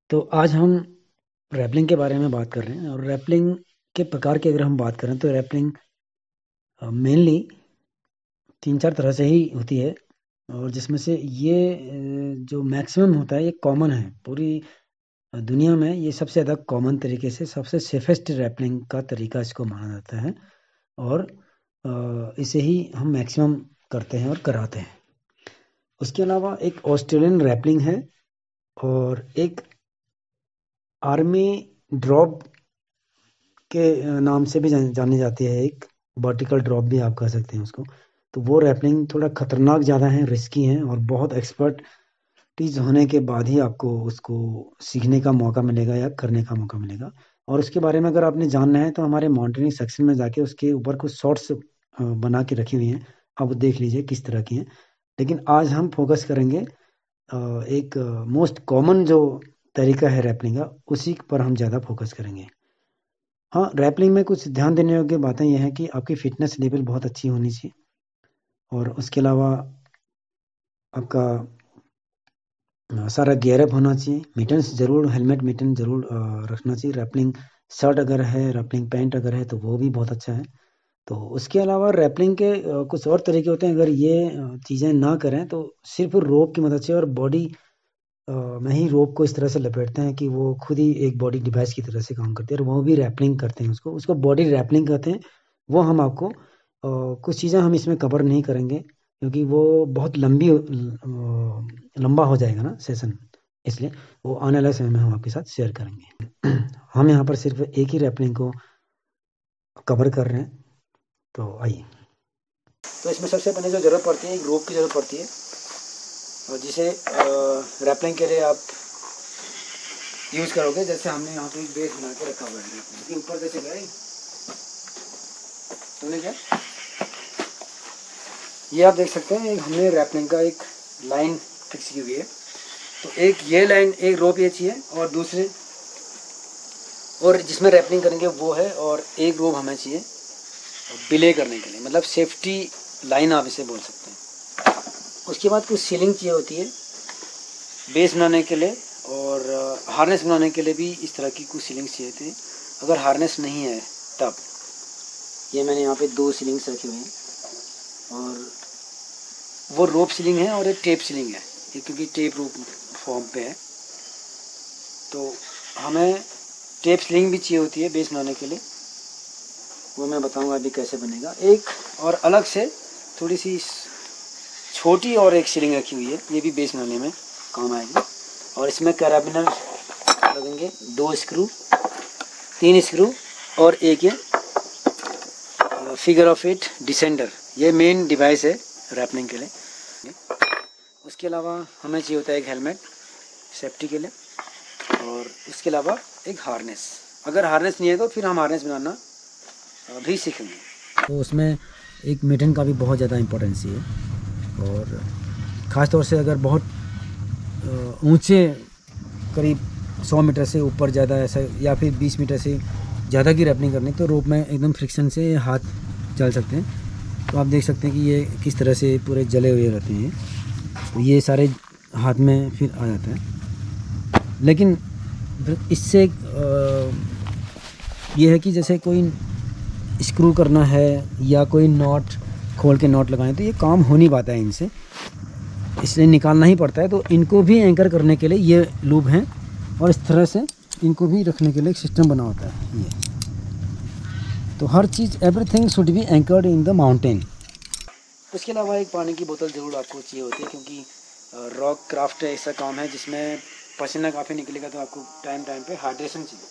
तो आज हम रैपलिंग के बारे में बात कर रहे हैं और रैपलिंग के प्रकार की अगर हम बात करें तो रैपलिंग मेनली तीन चार तरह से ही होती है। और जिसमें से ये जो मैक्सिमम होता है ये कॉमन है पूरी दुनिया में। ये सबसे ज़्यादा कॉमन तरीके से सबसे सेफेस्ट रैपलिंग का तरीका इसको माना जाता है। और इसे ही हम मैक्सिमम करते हैं और कराते हैं। उसके अलावा एक ऑस्ट्रेलियन रैपलिंग है और एक आर्मी ड्रॉप के नाम से भी जानी जाती है। एक वर्टिकल ड्रॉप भी आप कह सकते हैं उसको। तो वो रैपलिंग थोड़ा खतरनाक ज़्यादा है, रिस्की है और बहुत एक्सपर्टीज होने के बाद ही आपको उसको सीखने का मौका मिलेगा या करने का मौका मिलेगा। और उसके बारे में अगर आपने जानना है तो हमारे माउंटेनिंग सेक्शन में जाके उसके ऊपर कुछ शॉर्ट्स बना के रखी हुई हैं, आप वो देख लीजिए किस तरह की हैं। लेकिन आज हम फोकस करेंगे एक मोस्ट कॉमन जो तरीका है रैपलिंग का, उसी पर हम ज़्यादा फोकस करेंगे। हाँ, रैपलिंग में कुछ ध्यान देने योग्य बातें यह हैं कि आपकी फिटनेस लेवल बहुत अच्छी होनी चाहिए। और उसके अलावा आपका सारा गियरअप होना चाहिए। मिटन्स जरूर, हेलमेट मिटन जरूर रखना चाहिए। रैपलिंग शर्ट अगर है, रैपलिंग पैंट अगर है तो वो भी बहुत अच्छा है। तो उसके अलावा रैपलिंग के कुछ और तरीके होते हैं। अगर ये चीज़ें ना करें तो सिर्फ रोप की मदद से और बॉडी में ही रोप को इस तरह से लपेटते हैं कि वो खुद ही एक बॉडी डिवाइस की तरह से काम करती है और वो भी रैपलिंग करते हैं। उसको उसको बॉडी रैपलिंग कहते हैं। वो हम आपको कुछ चीज़ें हम इसमें कवर नहीं करेंगे क्योंकि वो बहुत लंबा हो जाएगा ना सेशन। इसलिए वो आने वाले समय में हम आपके साथ शेयर करेंगे। हम यहाँ पर सिर्फ एक ही रैपलिंग को कवर कर रहे हैं। तो आइए। तो इसमें सबसे पहले जो ज़रूरत पड़ती है, एक रोप की ज़रूरत पड़ती है और जिसे रैपलिंग के लिए आप यूज़ करोगे। जैसे हमने यहाँ पे एक बेस बना के रखा हुआ है, इसके ऊपर से चला है तूने क्या, ये आप देख सकते हैं। एक हमने रैपलिंग का एक लाइन फिक्स की हुई है। तो एक ये लाइन, एक रोप ये चाहिए और दूसरे और जिसमें रैपलिंग करेंगे वो है, और एक रोप हमें चाहिए बिले करने के लिए, मतलब सेफ्टी लाइन आप इसे बोल सकते हैं। उसके बाद कुछ सीलिंग चाहिए होती है बेस बनाने के लिए, और हार्नेस बनाने के लिए भी इस तरह की कुछ सीलिंग्स चाहिए थे। अगर हार्नेस नहीं है तब ये मैंने यहाँ पे दो सीलिंग्स रखी हुई हैं, और वो रोप सीलिंग है और एक टेप सीलिंग है। ये क्योंकि टेप रोप फॉर्म पे है तो हमें टेप सीलिंग भी चाहिए होती है बेस बनाने के लिए। वो मैं बताऊंगा अभी कैसे बनेगा। एक और अलग से थोड़ी सी छोटी और एक सीलिंग रखी हुई है, ये भी बेस बनाने में काम आएगी। और इसमें कैराबिनर लगेंगे, 2 स्क्रू, 3 स्क्रू और एक ये फिगर ऑफ 8 डिसेंडर। ये मेन डिवाइस है रैपलिंग के लिए। उसके अलावा हमें चाहिए होता है एक हेलमेट सेफ्टी के लिए, और इसके अलावा एक हार्नेस। अगर हार्नेस नहीं है तो फिर हम हार्नेस बनाना भी सीखेंगे। तो उसमें एक मिटन का भी बहुत ज़्यादा इम्पोर्टेंस है। और ख़ास तौर से अगर बहुत ऊंचे करीब 100 मीटर से ऊपर ज़्यादा ऐसा या फिर 20 मीटर से ज़्यादा की रैपलिंग करनी तो रोप में एकदम फ्रिक्शन से हाथ चल सकते हैं। तो आप देख सकते हैं कि ये किस तरह से पूरे जले हुए रहते हैं। तो ये सारे हाथ में फिर आ जाता है। लेकिन इससे ये है कि जैसे कोई स्क्रू करना है या कोई नॉट खोल के नॉट लगाएं तो ये काम हो नहीं पाता है इनसे, इसलिए निकालना ही पड़ता है। तो इनको भी एंकर करने के लिए ये लूप हैं और इस तरह से इनको भी रखने के लिए एक सिस्टम बना होता है ये। तो हर चीज़, everything should be anchored in the mountain. उसके अलावा एक पानी की बोतल ज़रूर आपको चाहिए होती है, क्योंकि रॉक क्राफ्ट ऐसा काम है जिसमें पसीना काफ़ी निकलेगा, तो आपको टाइम टाइम पे हाइड्रेशन चाहिए।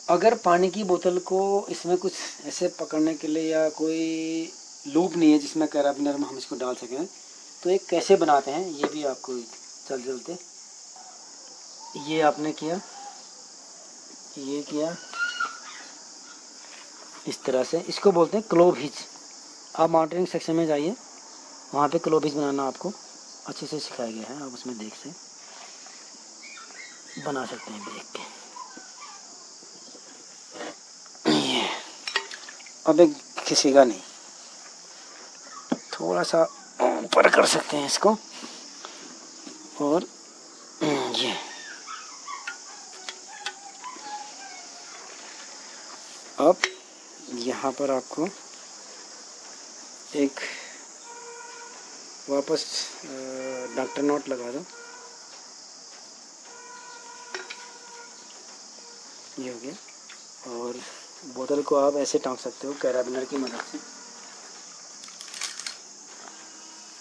अगर पानी की बोतल को इसमें कुछ ऐसे पकड़ने के लिए या कोई लूप नहीं है जिसमें कैराबिनर में हम इसको डाल सकें, तो एक कैसे बनाते हैं ये भी आपको चलते चलते। ये आपने किया, ये किया, इस तरह से इसको बोलते हैं क्लोव हिच। आप माउंटेनिंग सेक्शन में जाइए, वहाँ पे क्लोव हिच बनाना आपको अच्छे से सिखाया गया है। आप उसमें देख से बना सकते हैं देख के। ये अब एक खिसेगा नहीं, थोड़ा सा ऊपर कर सकते हैं इसको, और ये अब यहाँ पर आपको एक वापस डॉक्टर नॉट लगा दो। ये हो गया। और बोतल को आप ऐसे टांग सकते हो कैराबिनर की मदद से।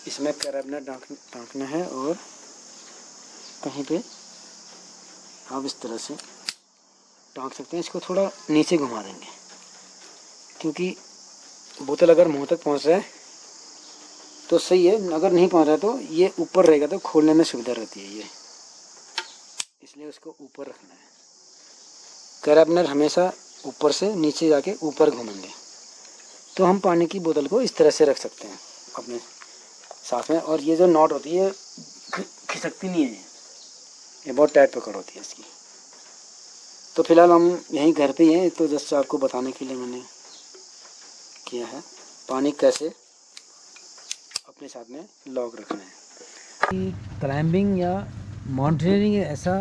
इसमें कैराबिनर टांकना है और कहीं पे आप इस तरह से टांक सकते हैं। इसको थोड़ा नीचे घुमा देंगे, क्योंकि बोतल अगर मुंह तक पहुंच रहा है तो सही है, अगर नहीं पहुंच रहा तो ये ऊपर रहेगा तो खोलने में सुविधा रहती है ये, इसलिए उसको ऊपर रखना है। कैराबिनर हमेशा ऊपर से नीचे जाके ऊपर घूमेंगे तो हम पानी की बोतल को इस तरह से रख सकते हैं अपने साथ में। और ये जो नॉट होती है खिसकती नहीं है, ये बहुत टाइट पकड़ होती है इसकी। तो फिलहाल हम यहीं घर पे ही हैं, तो जस्ट आपको बताने के लिए मैंने किया है पानी कैसे अपने साथ में लॉक रखना है। क्लाइंबिंग या माउंटेनियरिंग ऐसा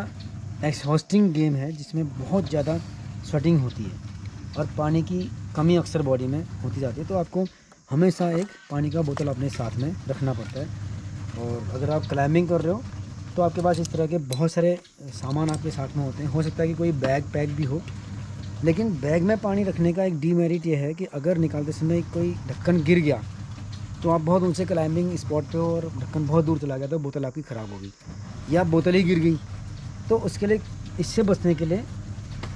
एक्सहॉस्टिंग गेम है जिसमें बहुत ज़्यादा स्वेटिंग होती है और पानी की कमी अक्सर बॉडी में होती जाती है। तो आपको हमेशा एक पानी का बोतल अपने साथ में रखना पड़ता है। और अगर आप क्लाइंबिंग कर रहे हो तो आपके पास इस तरह के बहुत सारे सामान आपके साथ में होते हैं। हो सकता है कि कोई बैग पैक भी हो, लेकिन बैग में पानी रखने का एक डीमेरिट ये है कि अगर निकालते समय कोई ढक्कन गिर गया तो आप बहुत ऊंचे क्लाइंबिंग स्पॉट पे और ढक्कन बहुत दूर चला गया तो बोतल आपकी ख़राब होगी, या बोतल ही गिर गई। तो उसके लिए, इससे बचने के लिए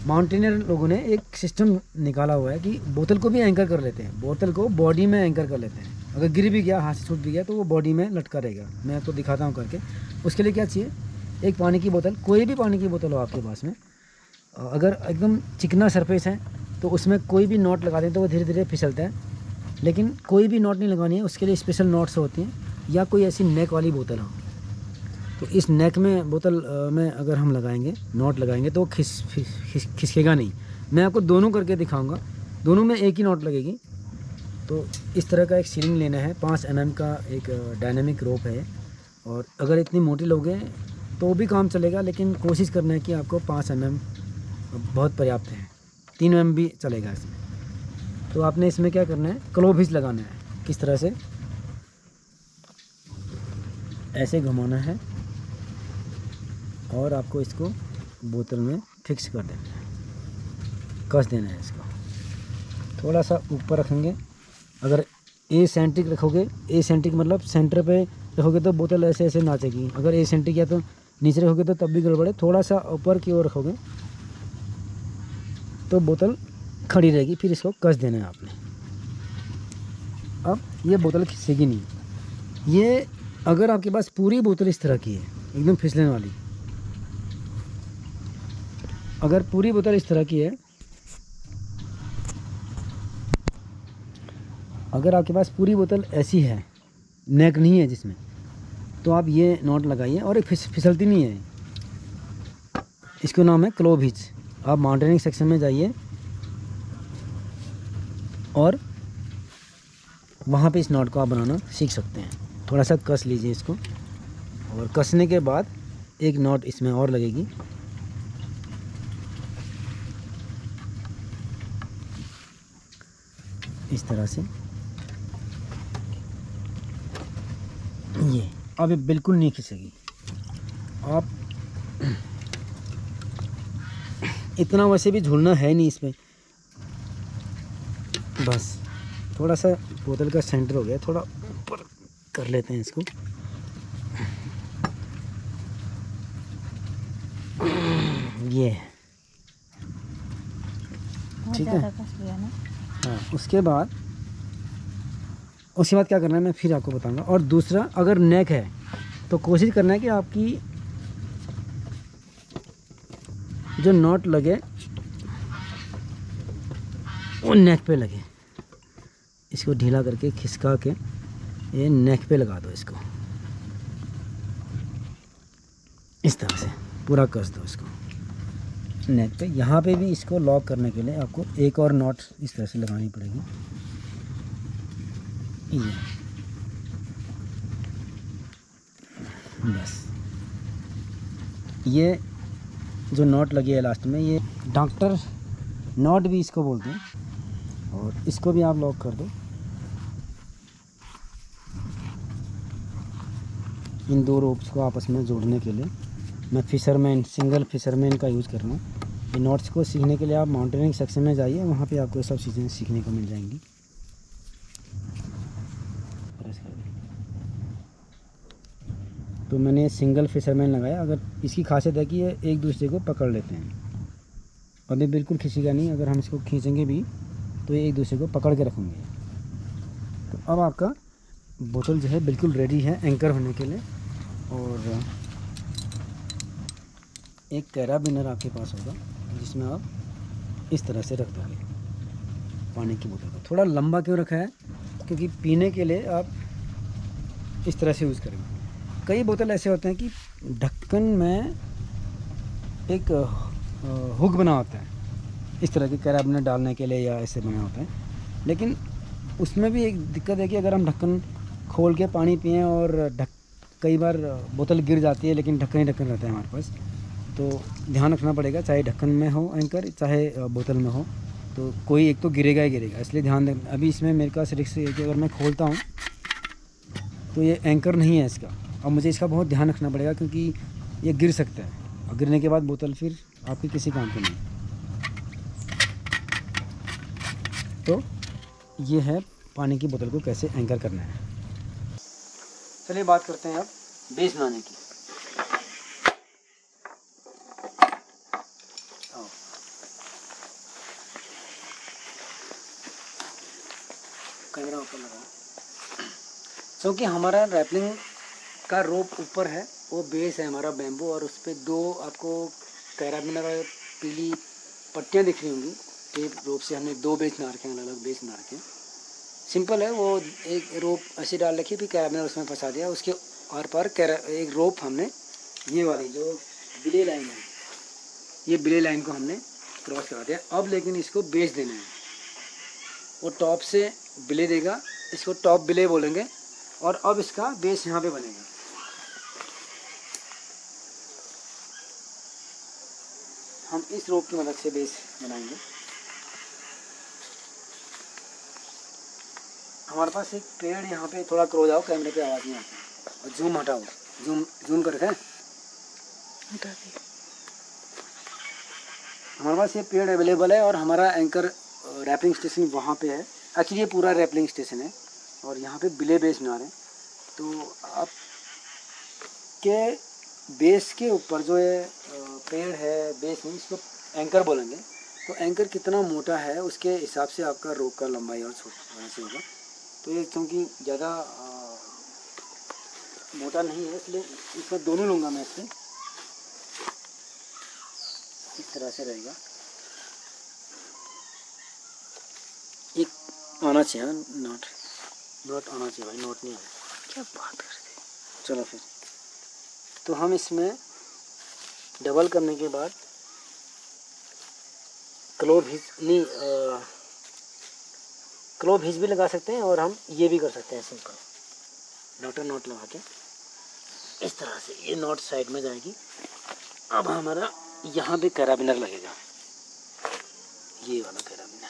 माउंटेनियर लोगों ने एक सिस्टम निकाला हुआ है कि बोतल को भी एंकर कर लेते हैं, बोतल को बॉडी में एंकर कर लेते हैं। अगर गिर भी गया, हाथ से छूट भी गया तो वो बॉडी में लटका रहेगा। मैं आपको दिखाता हूँ करके। उसके लिए क्या चाहिए, एक पानी की बोतल, कोई भी पानी की बोतल हो आपके पास में। अगर एकदम चिकना सरफेस है तो उसमें कोई भी नॉट लगा दें तो वो धीरे धीरे फिसलता है, लेकिन कोई भी नॉट नहीं लगानी है, उसके लिए स्पेशल नॉट्स होती हैं। या कोई ऐसी नेक वाली बोतल हो तो इस नेक में बोतल में अगर हम लगाएंगे, नॉट लगाएंगे तो खिसकेगा नहीं। मैं आपको दोनों करके दिखाऊंगा, दोनों में एक ही नॉट लगेगी। तो इस तरह का एक सीलिंग लेना है, 5 mm का एक डायनामिक रोप है। और अगर इतनी मोटी लोगे तो भी काम चलेगा, लेकिन कोशिश करना है कि आपको 5 mm बहुत पर्याप्त है, 3 mm भी चलेगा इसमें। तो आपने इसमें क्या करना है, क्लोव हिच लगाना है। किस तरह से, ऐसे घुमाना है और आपको इसको बोतल में फिक्स कर देना है, कस देना है इसको। थोड़ा सा ऊपर रखेंगे, अगर एसेंट्रिक रखोगे, एसेंट्रिक मतलब सेंटर पे रखोगे तो बोतल ऐसे ऐसे नाचेगी। अगर एसेंट्रिक या तो नीचे रखोगे तो तब भी गड़बड़ है। थोड़ा सा ऊपर की ओर रखोगे तो बोतल खड़ी रहेगी। फिर इसको कस देना है आपने। अब ये बोतल खिसेगी नहीं। ये अगर आपके पास पूरी बोतल इस तरह की है, एकदम फिसलने वाली, अगर पूरी बोतल इस तरह की है, अगर आपके पास पूरी बोतल ऐसी है, नेक नहीं है जिसमें, तो आप ये नॉट लगाइए और ये फिसलती नहीं है। इसको नाम है क्लोव हिच। आप माउंटेनिंग सेक्शन में जाइए और वहाँ पे इस नॉट को आप बनाना सीख सकते हैं। थोड़ा सा कस लीजिए इसको, और कसने के बाद एक नॉट इसमें और लगेगी। इस तरह से ये अब ये बिल्कुल नहीं खिंचेगी। आप इतना वैसे भी झूलना है नहीं इसमें, बस थोड़ा सा बोतल का सेंटर हो गया, थोड़ा ऊपर कर लेते हैं इसको। ये ठीक है। हाँ, उसके बाद क्या करना है मैं फिर आपको बताऊंगा। और दूसरा, अगर नेक है तो कोशिश करना है कि आपकी जो नॉट लगे वो नेक पे लगे। इसको ढीला करके खिसका के ये नेक पे लगा दो इसको, इस तरह से पूरा कस दो इसको नेक पे। यहाँ पे भी इसको लॉक करने के लिए आपको एक और नॉट इस तरह से लगानी पड़ेगी। ये बस, ये जो नॉट लगी है लास्ट में, ये डॉक्टर नॉट भी इसको बोलते हैं। और इसको भी आप लॉक कर दो। इन दो रोप्स को आपस में जोड़ने के लिए मैं फिशरमैन, सिंगल फिशरमैन का यूज़ कर रहा हूँ। ये नॉट्स को सीखने के लिए आप माउंटेनियरिंग सेक्शन में जाइए, वहाँ पे आपको ये सब चीज़ें सीखने को मिल जाएंगी। तो मैंने सिंगल फिशरमैन लगाया। अगर इसकी खासियत है कि ये एक दूसरे को पकड़ लेते हैं, और ये बिल्कुल खींचेगा नहीं। अगर हम इसको खींचेंगे भी तो ये एक दूसरे को पकड़ के रखेंगे। तो अब आपका बोतल जो है बिल्कुल रेडी है एंकर होने के लिए। और एक कैराबिनर आपके पास होगा जिसमें आप इस तरह से रख दोगे पानी की बोतल को। थोड़ा लंबा क्यों रखा है? क्योंकि पीने के लिए आप इस तरह से यूज़ करेंगे। कई बोतल ऐसे होते हैं कि ढक्कन में एक हुक बना होता है, इस तरह के कैराबिनर डालने के लिए या ऐसे बना होता है। लेकिन उसमें भी एक दिक्कत है कि अगर हम ढक्कन खोल के पानी पिएं और कई बार बोतल गिर जाती है, लेकिन ढक्कन ही ढक्कन रहता है हमारे पास, तो ध्यान रखना पड़ेगा, चाहे ढक्कन में हो एंकर चाहे बोतल में हो, तो कोई एक तो गिरेगा ही गिरेगा, इसलिए ध्यान दें। अभी इसमें मेरे पास रिस्क है कि अगर मैं खोलता हूँ तो ये एंकर नहीं है इसका, और मुझे इसका बहुत ध्यान रखना पड़ेगा क्योंकि ये गिर सकता है, और गिरने के बाद बोतल फिर आपकी किसी काम की नहीं। तो ये है पानी की बोतल को कैसे एंकर करना है। चलिए बात करते हैं अब बेस बनाने की। कैमरा ऊपर लगाओ। क्योंकि हमारा रैपलिंग का रोप ऊपर है, वो बेस है हमारा बैम्बू, और उस पर दो आपको कैराबिनर और पीली पट्टियाँ दिख रही होंगी। टेप रोप से हमने दो बेस बना रखे हैं, अलग अलग बेस बना रखे हैं। सिंपल है, वो एक रोप ऐसे डाल रखी, फिर कैराबिनर उसमें फंसा दिया, उसके आर पार एक रोप हमने ये वाली जो बिले लाइन है, ये बिले लाइन को हमने क्रॉस करा दिया। अब लेकिन इसको बेस देना है, वो टॉप से बिले देगा, इसको टॉप बिले बोलेंगे, और अब इसका बेस यहाँ पे बनेगा। हम इस रोप की मदद से बेस बनाएंगे। हमारे पास एक पेड़ यहाँ पे, थोड़ा क्लोज आओ, कैमरे पे आवाज़ नहीं आती, और जूम हटाओ, जूम कर रखें। हमारे पास ये पेड़ अवेलेबल है, और हमारा एंकर रैपलिंग स्टेशन वहाँ पे है। एक्चुअली ये पूरा रैपलिंग स्टेशन है, और यहाँ पे बिले बेस बना रहे हैं। तो आप के बेस के ऊपर जो ये पेड़ है, बेस नहीं, इसको एंकर बोलेंगे। तो एंकर कितना मोटा है उसके हिसाब से आपका रोप का लंबाई और छोटा वैसे होगा। तो ये क्योंकि ज़्यादा मोटा नहीं है, इसलिए इसमें दोनों लूँगा मैं इससे, इस तरह से रहेगा। एक आना चाहिए, नोट आना चाहिए भाई, नोट नहीं आया। क्या बात कर रहे। चलो फिर, तो हम इसमें डबल करने के बाद क्लोव हिज भी लगा सकते हैं, और हम ये भी कर सकते हैं सिंपल नोट लगा के इस तरह से। ये नोट साइड में जाएगी। अब हमारा यहाँ पे कैराबिनर लगेगा, ये वाला कैराबिनर,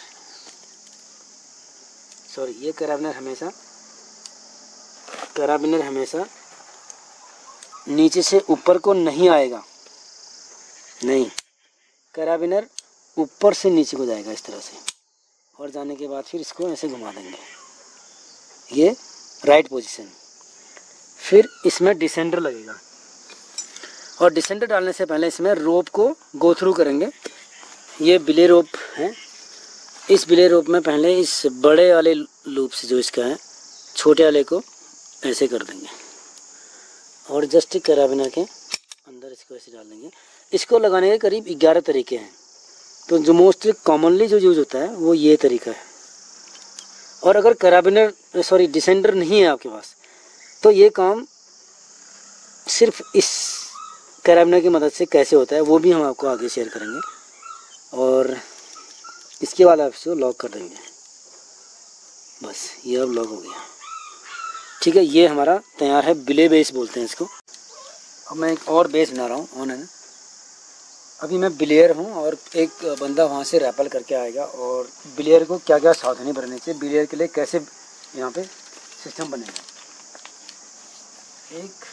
सॉरी ये कैराबिनर हमेशा नीचे से ऊपर को नहीं आएगा, नहीं, कैराबिनर ऊपर से नीचे को जाएगा इस तरह से, और जाने के बाद फिर इसको ऐसे घुमा देंगे, ये राइट पोजीशन। फिर इसमें डिसेंडर लगेगा, और डिसेंडर डालने से पहले इसमें रोप को गो थ्रू करेंगे। ये बिले रोप है, इस बिले रोप में पहले इस बड़े वाले लूप से जो इसका है, छोटे वाले को ऐसे कर देंगे, और जस्ट कैराबिनर के अंदर इसको ऐसे डाल देंगे। इसको लगाने के करीब 11 तरीके हैं, तो जो मोस्टली कॉमनली जो यूज़ होता है वो ये तरीका है। और अगर डिसेंडर नहीं है आपके पास, तो ये काम सिर्फ इस कैराबिनर की मदद से कैसे होता है वो भी हम आपको आगे शेयर करेंगे। और इसके बाद आप इसको लॉक कर देंगे, बस ये अब लॉक हो गया। ठीक है, ये हमारा तैयार है, बिले बेस बोलते हैं इसको। अब मैं एक और बेस बना रहा हूँ ऑन है। अभी मैं बिलियर हूँ और एक बंदा वहाँ से रैपल करके आएगा और बिलियर को क्या क्या सावधानी बरतनी चाहिए, बिलियर के लिए कैसे यहाँ पे सिस्टम बनेगा। एक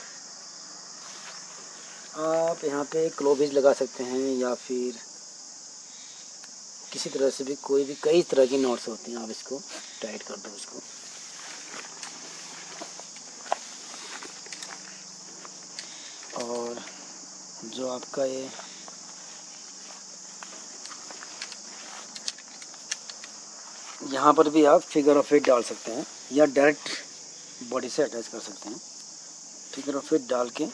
आप यहाँ पे क्लोविज लगा सकते हैं या फिर किसी तरह से भी, कोई भी कई तरह की नॉट्स होती हैं, आप इसको टाइट कर दो इसको। और जो आपका ये यहाँ पर भी आप फिगर ऑफ इट डाल सकते हैं या डायरेक्ट बॉडी से अटैच कर सकते हैं। फिगर ऑफ इट डाल के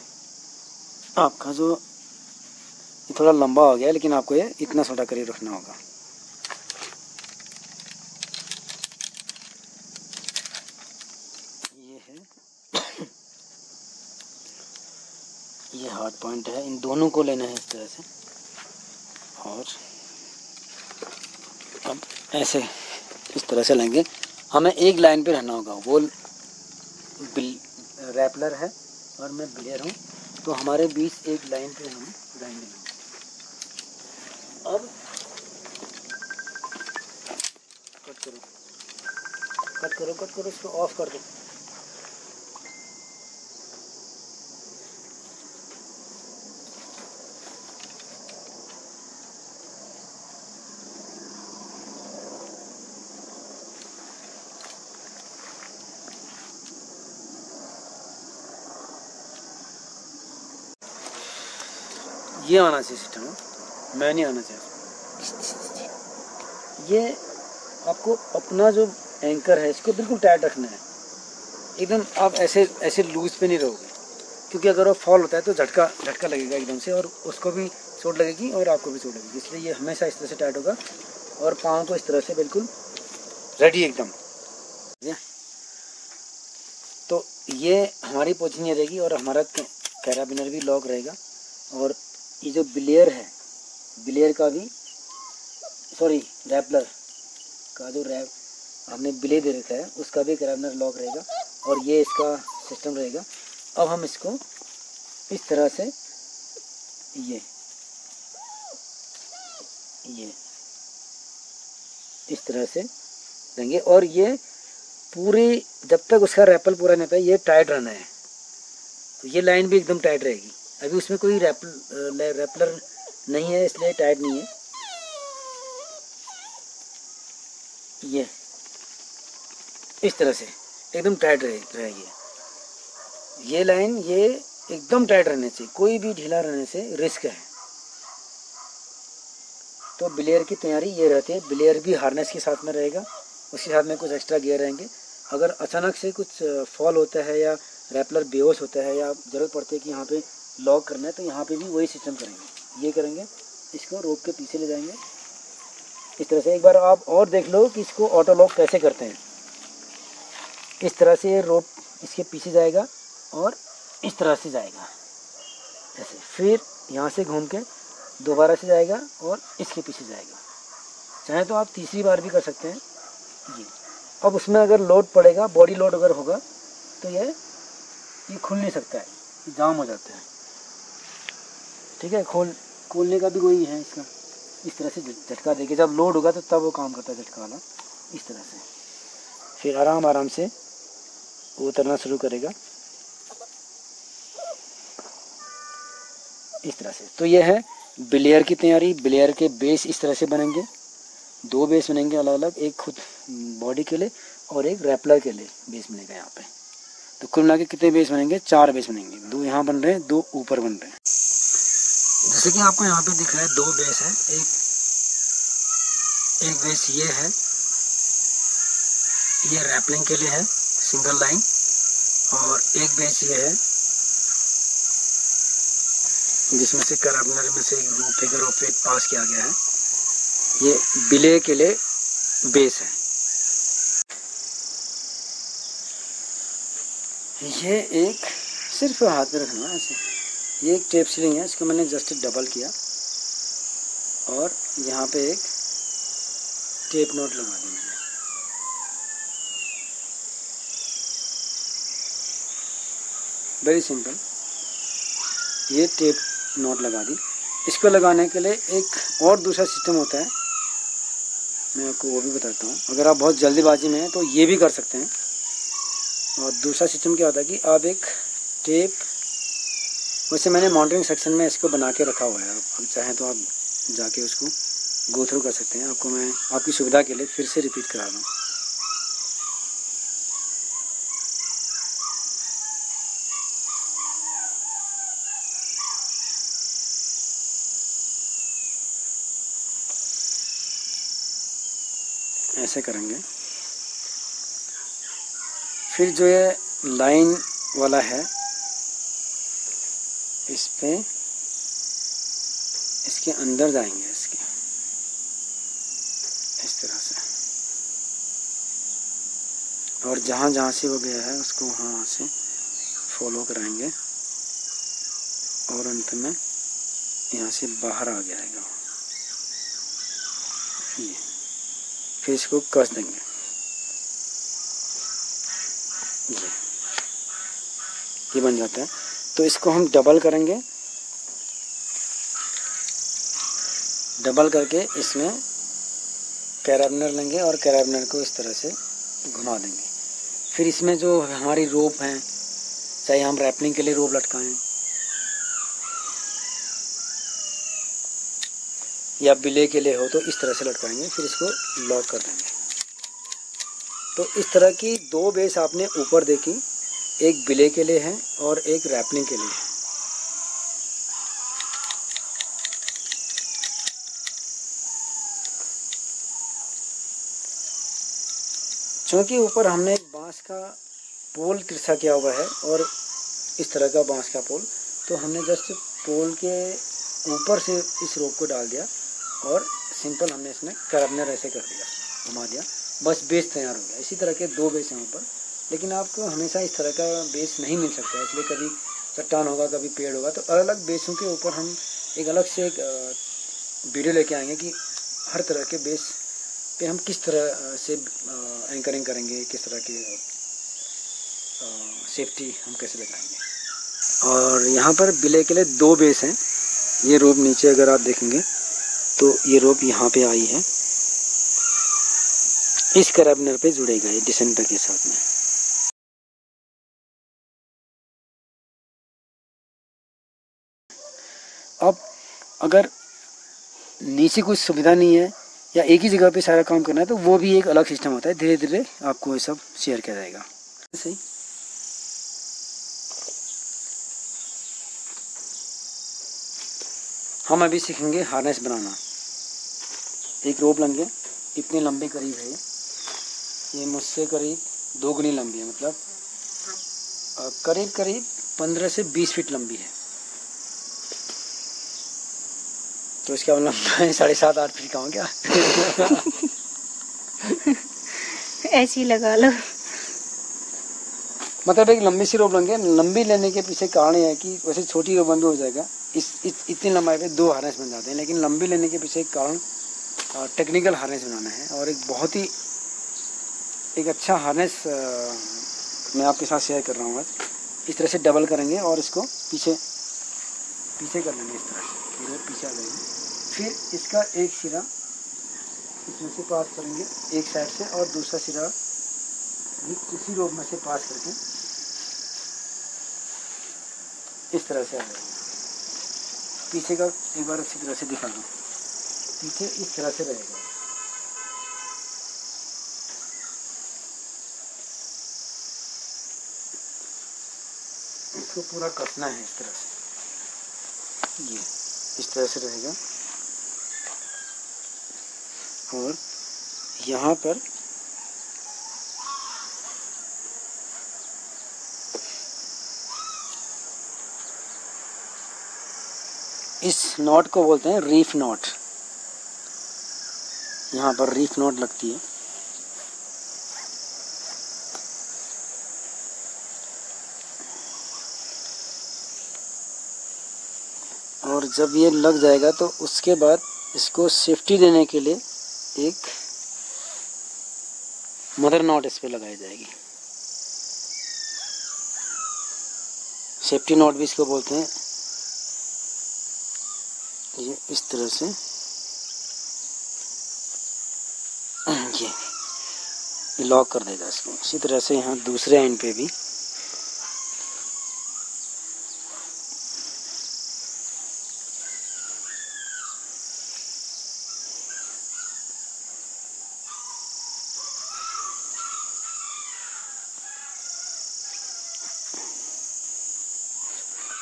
आपका जो ये थोड़ा लंबा हो गया है, लेकिन आपको ये इतना छोटा करीब रखना होगा। ये है ये हार्ड पॉइंट है, इन दोनों को लेना है इस तरह से। और अब ऐसे इस तरह से लेंगे, हमें एक लाइन पे रहना होगा। वो रैपलर है और मैं बिलियर हूँ, तो हमारे बीच एक लाइन पे हम रहेंगे। अब कट करो कट करो कट करो, इसको ऑफ कर दो। ये आना चाहिए सिस्टम, मैं नहीं आना चाहिए। ये आपको अपना जो एंकर है इसको बिल्कुल टाइट रखना है, एकदम आप ऐसे ऐसे लूज पे नहीं रहोगे, क्योंकि अगर वो फॉल होता है तो झटका झटका लगेगा एकदम से, और उसको भी चोट लगेगी और आपको भी चोट लगेगी। इसलिए ये हमेशा इस तरह से टाइट होगा और पाँव को इस तरह से बिल्कुल रेडी एकदम। तो ये हमारी पोजीशन ये रहेगी और हमारा कैराबिनर भी लॉक रहेगा। और ये जो बिलियर है, बिलियर का भी रैपलर का जो रैप हमने बिले दे रखा है उसका भी कैराबिनर लॉक रहेगा और ये इसका सिस्टम रहेगा। अब हम इसको इस तरह से ये इस तरह से देंगे और ये पूरी जब तक उसका रैपल पूरा नहीं पाए ये टाइट रहना है। तो ये लाइन भी एकदम टाइट रहेगी। अभी उसमें कोई रैपलर नहीं है इसलिए टाइट नहीं है। ये इस तरह से एकदम टाइट रहेगी ये लाइन, ये एकदम टाइट रहने से, कोई भी ढीला रहने से रिस्क है। तो बिलियर की तैयारी ये रहती है। बिलियर भी हार्नेस के साथ में रहेगा, उसके साथ में कुछ एक्स्ट्रा गियर रहेंगे। अगर अचानक से कुछ फॉल होता है या रैपलर बेहोश होता है या ज़रूरत पड़ती है कि यहाँ पे लॉक करना है, तो यहाँ पे भी वही सिस्टम करेंगे। ये करेंगे, इसको रोप के पीछे ले जाएंगे इस तरह से। एक बार आप और देख लो कि इसको ऑटो लॉक कैसे करते हैं। इस तरह से ये रोप इसके पीछे जाएगा और इस तरह से जाएगा ऐसे, फिर यहाँ से घूम के दोबारा से जाएगा और इसके पीछे जाएगा। चाहे तो आप तीसरी बार भी कर सकते हैं जी। अब उसमें अगर लोड पड़ेगा, बॉडी लोड अगर होगा, तो ये खुल नहीं सकता है, जाम हो जाता है। ठीक है, खोलने का भी वही है इसका। इस तरह से झटका देके जब लोड होगा तो तब वो काम करता है, झटका वाला इस तरह से। फिर आराम आराम से वो उतरना शुरू करेगा इस तरह से। तो ये है बिलियर की तैयारी। बिलियर के बेस इस तरह से बनेंगे, 2 बेस बनेंगे अलग अलग, एक खुद बॉडी के लिए और एक रैपलर के लिए बेस बनेगा यहाँ पे। तो कुल मिला के कितने बेस बनेंगे? 4 बेस बनेंगे। 2 यहाँ बन रहे हैं, 2 ऊपर बन रहे हैं। जैसे कि आपको यहाँ पे दिख रहा है 2 बेस है। एक बेस ये है, ये रैपलिंग के लिए है सिंगल लाइन, और एक बेस ये है जिसमें से कैराबिनर में से एक फिगर ऑफ इट पास किया गया है। ये बिले के लिए बेस है। ये एक सिर्फ हाथ में रखना है ऐसे। ये एक टेप सीलिंग है, इसको मैंने जस्ट डबल किया और यहाँ पे एक टेप नोट लगा दी। वेरी सिंपल, ये टेप नोट लगा दी। इसको लगाने के लिए एक और दूसरा सिस्टम होता है, मैं आपको वो भी बताता हूँ। अगर आप बहुत जल्दीबाजी में हैं तो ये भी कर सकते हैं। और दूसरा सिस्टम क्या होता है कि आप एक टेप, वैसे मैंने माउंटिंग सेक्शन में इसको बना के रखा हुआ है, आप चाहें तो आप जाके उसको गो थ्रू कर सकते हैं। आपको मैं आपकी सुविधा के लिए फिर से रिपीट करा रहा हूँ। ऐसे करेंगे। फिर जो ये लाइन वाला है इस पे, इसके अंदर जाएंगे, इसके इस तरह से, और जहाँ जहाँ से वो गया है उसको वहाँ से फॉलो कराएंगे और अंत में यहाँ से बाहर आ जाएगा ये। फिर इसको कस देंगे, ये बन जाता है। तो इसको हम डबल करेंगे, डबल करके इसमें कैराबिनर लेंगे और कैराबिनर को इस तरह से घुमा देंगे। फिर इसमें जो हमारी रोप हैं, चाहे हम रैपलिंग के लिए रोप लटकाएं या बिले के लिए हो, तो इस तरह से लटकाएंगे। फिर इसको लॉक कर देंगे। तो इस तरह की दो बेस आपने ऊपर देखी, एक बिले के लिए है और एक रैपलिंग के लिए है। चूँकि ऊपर हमने एक बांस का पोल तिरछा किया हुआ है और इस तरह का बांस का पोल, तो हमने जस्ट पोल के ऊपर से इस रोप को डाल दिया और सिंपल हमने इसमें कैराबिनर ऐसे कर दिया, घुमा दिया, बस बेस तैयार हो गया। इसी तरह के दो बेस हैं ऊपर, लेकिन आपको हमेशा इस तरह का बेस नहीं मिल सकता है, इसलिए कभी चट्टान होगा, कभी पेड़ होगा, तो अलग अलग बेसों के ऊपर हम एक अलग से एक वीडियो लेके आएंगे कि हर तरह के बेस पे हम किस तरह से एंकरिंग करेंगे, किस तरह के सेफ्टी हम कैसे लगाएंगे। और यहाँ पर बिले के लिए दो बेस हैं। ये रोप नीचे अगर आप देखेंगे तो ये रोप यहाँ पे आई है, इस कैराबिनर पे जुड़ेगा ये डिसेंटर के साथ में। अब अगर नीचे कुछ सुविधा नहीं है या एक ही जगह पे सारा काम करना है, तो वो भी एक अलग सिस्टम होता है। धीरे धीरे आपको ये सब शेयर किया जाएगा। सही, हम अभी सीखेंगे हार्नेस बनाना। एक रोप लेंगे, इतनी लंबी करीब है ये मुझसे करीब 2 गुनी लंबी है, मतलब करीब करीब 15 से 20 फीट लंबी है। तो इसका मतलब 7.5-8 फीट का हो क्या? ऐसी लगा लो। मतलब एक लंबी सी रोप लेंगे। लंबी लेने के पीछे कारण यह है कि वैसे छोटी रोप बंद हो जाएगा, इतनी लंबाई पे 2 हार्नेस बन जाते हैं, लेकिन लंबी लेने के पीछे एक कारण टेक्निकल हार्नेस बनाना है। और एक बहुत ही एक अच्छा हार्नेस मैं आपके साथ शेयर कर रहा हूँ आज। इस तरह से डबल करेंगे और इसको पीछे कर लेंगे, इस तरह से रोप पीछे आ जाएगी। फिर इसका एक सिरा इसमें से पास करेंगे एक साइड से, और दूसरा सिरा उसी रोप में से पास करके इस तरह से आ जाएगा। पीछे का एक बार अच्छी तरह से दिखा दूँ, पीछे इस तरह से रहेगा। इसको पूरा कसना है इस तरह से, ये इस तरह से रहेगा। और यहाँ पर इस नॉट को बोलते हैं रीफ नॉट। यहाँ पर रीफ नॉट लगती है। और जब ये लग जाएगा तो उसके बाद इसको सेफ्टी देने के लिए एक मदर नॉट इस पे लगाई जाएगी। सेफ्टी नॉट भी इसको बोलते हैं। ये इस तरह से ये लॉक कर देगा इसको। इसी तरह से यहाँ दूसरे एंड पे भी